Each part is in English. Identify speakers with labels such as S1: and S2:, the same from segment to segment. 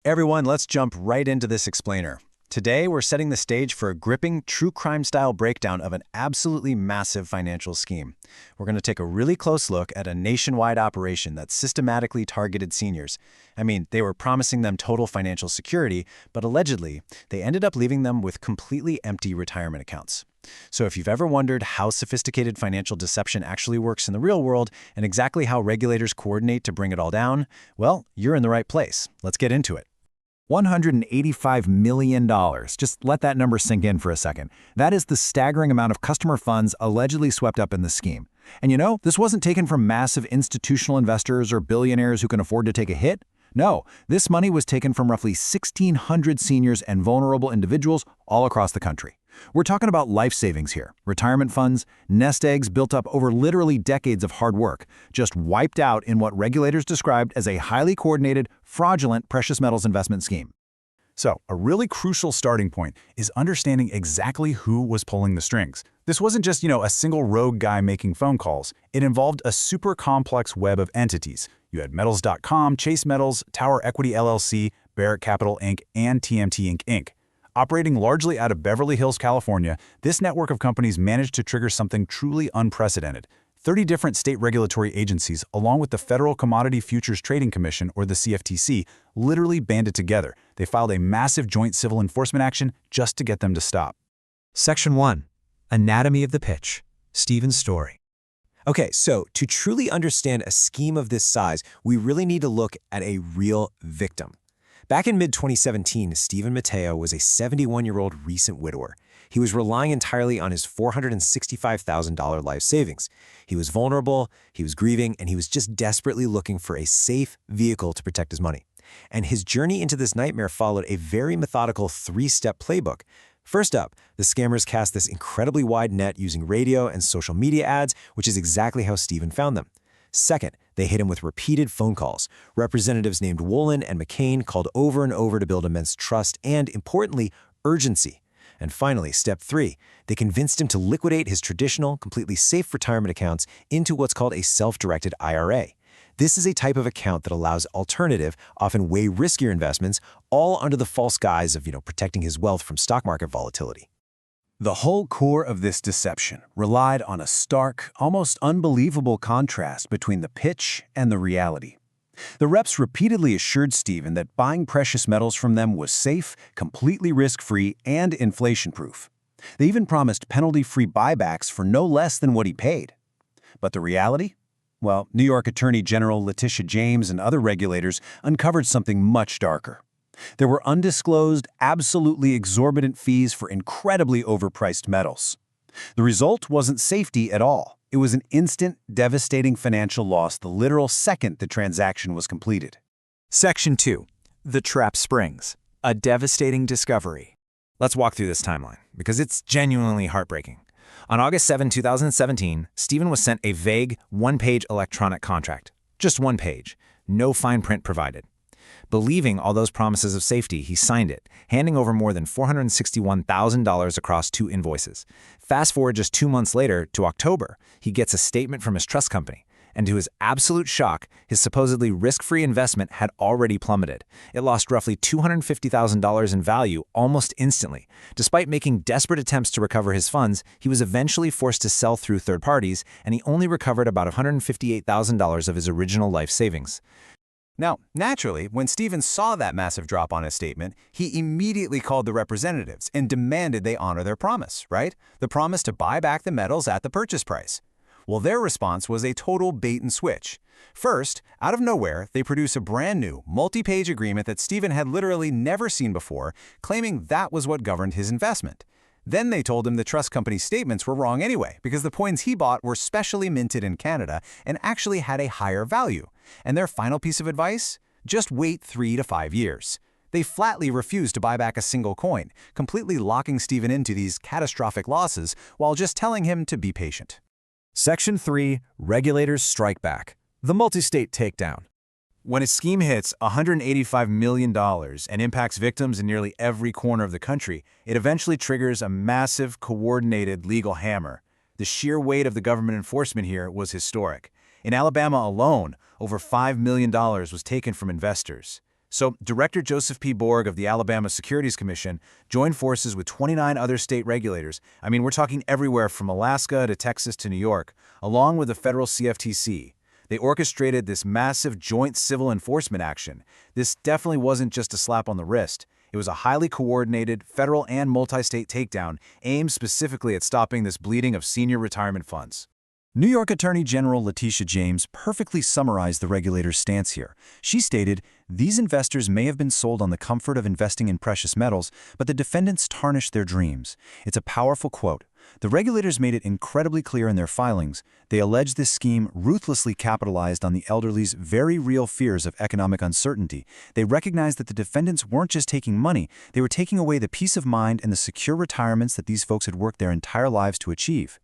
S1: Everyone, let's jump right into this explainer. Today, we're setting the stage for a gripping, true crime-style breakdown of an absolutely massive financial scheme. We're going to take a really close look at a nationwide operation that systematically targeted seniors. I mean, they were promising them total financial security, but allegedly, they ended up leaving them with completely empty retirement accounts. So if you've ever wondered how sophisticated financial deception actually works in the real world and exactly how regulators coordinate to bring it all down, well, you're in the right place. Let's get into it. $185 million. Just let that number sink in for a second. That is the staggering amount of customer funds allegedly swept up in the scheme. And this wasn't taken from massive institutional investors or billionaires who can afford to take a hit. No, this money was taken from roughly 1,600 seniors and vulnerable individuals all across the country. We're talking about life savings here, retirement funds, nest eggs built up over literally decades of hard work, just wiped out in what regulators described as a highly coordinated, fraudulent precious metals investment scheme.
S2: So, a really crucial starting point is understanding exactly who was pulling the strings. This wasn't just, a single rogue guy making phone calls. It involved a super complex web of entities. You had Metals.com, Chase Metals, Tower Equity LLC, Barrick Capital Inc., and TMT Inc. Operating largely out of Beverly Hills, California, this network of companies managed to trigger something truly unprecedented. 30 different state regulatory agencies, along with the Federal Commodity Futures Trading Commission, or the CFTC, literally banded together. They filed a massive joint civil enforcement action just to get them to stop.
S3: Section 1. Anatomy of the pitch. Stephen's story.
S4: Okay, so to truly understand a scheme of this size, we really need to look at a real victim. Back in mid-2017, Stephen Mateo was a 71-year-old recent widower. He was relying entirely on his $465,000 life savings. He was vulnerable, he was grieving, and he was just desperately looking for a safe vehicle to protect his money. And his journey into this nightmare followed a very methodical three-step playbook. First up, the scammers cast this incredibly wide net using radio and social media ads, which is exactly how Stephen found them. Second, they hit him with repeated phone calls. Representatives named Wolin and McCain called over and over to build immense trust and, importantly, urgency. And finally, step 3, they convinced him to liquidate his traditional, completely safe retirement accounts into what's called a self-directed IRA. This is a type of account that allows alternative, often way riskier investments, all under the false guise of, protecting his wealth from stock market volatility.
S1: The whole core of this deception relied on a stark, almost unbelievable contrast between the pitch and the reality. The reps repeatedly assured Stephen that buying precious metals from them was safe, completely risk-free, and inflation-proof. They even promised penalty-free buybacks for no less than what he paid. But the reality? Well, New York Attorney General Letitia James and other regulators uncovered something much darker. There were undisclosed, absolutely exorbitant fees for incredibly overpriced metals. The result wasn't safety at all. It was an instant, devastating financial loss the literal second the transaction was completed.
S3: Section 2. The Trap Springs. A devastating discovery.
S4: Let's walk through this timeline, because it's genuinely heartbreaking. On August 7, 2017, Stephen was sent a vague, one-page electronic contract. Just one page. No fine print provided. Believing all those promises of safety, he signed it, handing over more than $461,000 across 2 invoices. Fast forward just 2 months later, to October, he gets a statement from his trust company. And to his absolute shock, his supposedly risk-free investment had already plummeted. It lost roughly $250,000 in value almost instantly. Despite making desperate attempts to recover his funds, he was eventually forced to sell through third parties, and he only recovered about $158,000 of his original life savings.
S1: Now, naturally, when Stephen saw that massive drop on his statement, he immediately called the representatives and demanded they honor their promise, right? The promise to buy back the metals at the purchase price. Well, their response was a total bait and switch. First, out of nowhere, they produce a brand new, multi-page agreement that Stephen had literally never seen before, claiming that was what governed his investment. Then they told him the trust company's statements were wrong anyway, because the coins he bought were specially minted in Canada and actually had a higher value. And their final piece of advice? Just wait 3 to 5 years. They flatly refused to buy back a single coin, completely locking Stephen into these catastrophic losses while just telling him to be patient.
S3: Section 3. Regulators Strike Back. The multi-state takedown.
S1: When a scheme hits $185 million and impacts victims in nearly every corner of the country, it eventually triggers a massive, coordinated legal hammer. The sheer weight of the government enforcement here was historic. In Alabama alone, over $5 million was taken from investors.
S2: So, Director Joseph P. Borg of the Alabama Securities Commission joined forces with 29 other state regulators. I mean, we're talking everywhere from Alaska to Texas to New York, along with the federal CFTC. They orchestrated this massive joint civil enforcement action. This definitely wasn't just a slap on the wrist. It was a highly coordinated federal and multi-state takedown aimed specifically at stopping this bleeding of senior retirement funds.
S1: New York Attorney General Letitia James perfectly summarized the regulator's stance here. She stated, "These investors may have been sold on the comfort of investing in precious metals, but the defendants tarnished their dreams." It's a powerful quote. The regulators made it incredibly clear in their filings. They alleged this scheme ruthlessly capitalized on the elderly's very real fears of economic uncertainty. They recognized that the defendants weren't just taking money, they were taking away the peace of mind and the secure retirements that these folks had worked their entire lives to achieve.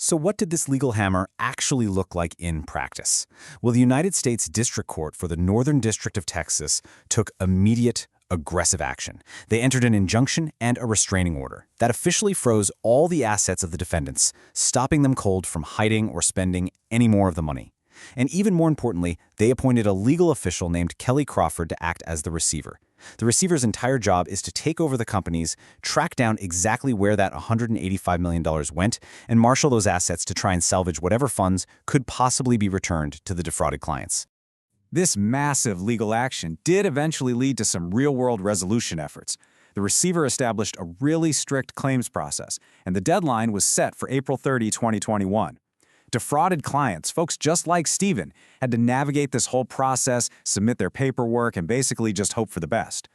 S4: So what did this legal hammer actually look like in practice? Well, the United States District Court for the Northern District of Texas took immediate, aggressive action. They entered an injunction and a restraining order that officially froze all the assets of the defendants, stopping them cold from hiding or spending any more of the money. And even more importantly, they appointed a legal official named Kelly Crawford to act as the receiver. The receiver's entire job is to take over the companies, track down exactly where that $185 million went, and marshal those assets to try and salvage whatever funds could possibly be returned to the defrauded clients.
S3: This massive legal action did eventually lead to some real-world resolution efforts. The receiver established a really strict claims process, and the deadline was set for April 30, 2021. Defrauded clients, folks just like Stephen, had to navigate this whole process, submit their paperwork, and basically just hope for the best.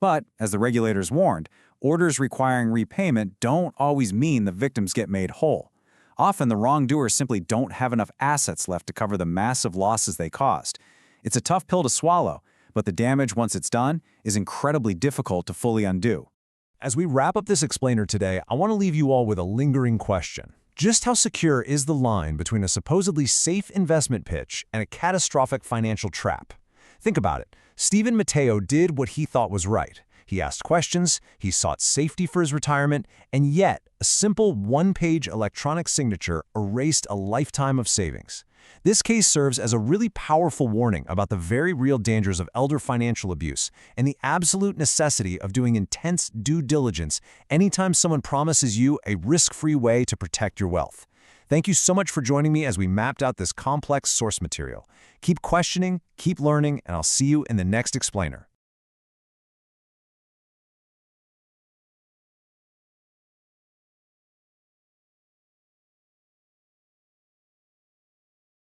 S3: But, as the regulators warned, orders requiring repayment don't always mean the victims get made whole. Often the wrongdoers simply don't have enough assets left to cover the massive losses they caused. It's a tough pill to swallow, but the damage once it's done is incredibly difficult to fully undo.
S1: As we wrap up this explainer today, I want to leave you all with a lingering question. Just how secure is the line between a supposedly safe investment pitch and a catastrophic financial trap? Think about it. Stephen Mateo did what he thought was right. He asked questions, he sought safety for his retirement, and yet a simple one-page electronic signature erased a lifetime of savings. This case serves as a really powerful warning about the very real dangers of elder financial abuse and the absolute necessity of doing intense due diligence anytime someone promises you a risk-free way to protect your wealth. Thank you so much for joining me as we mapped out this complex source material. Keep questioning, keep learning, and I'll see you in the next explainer.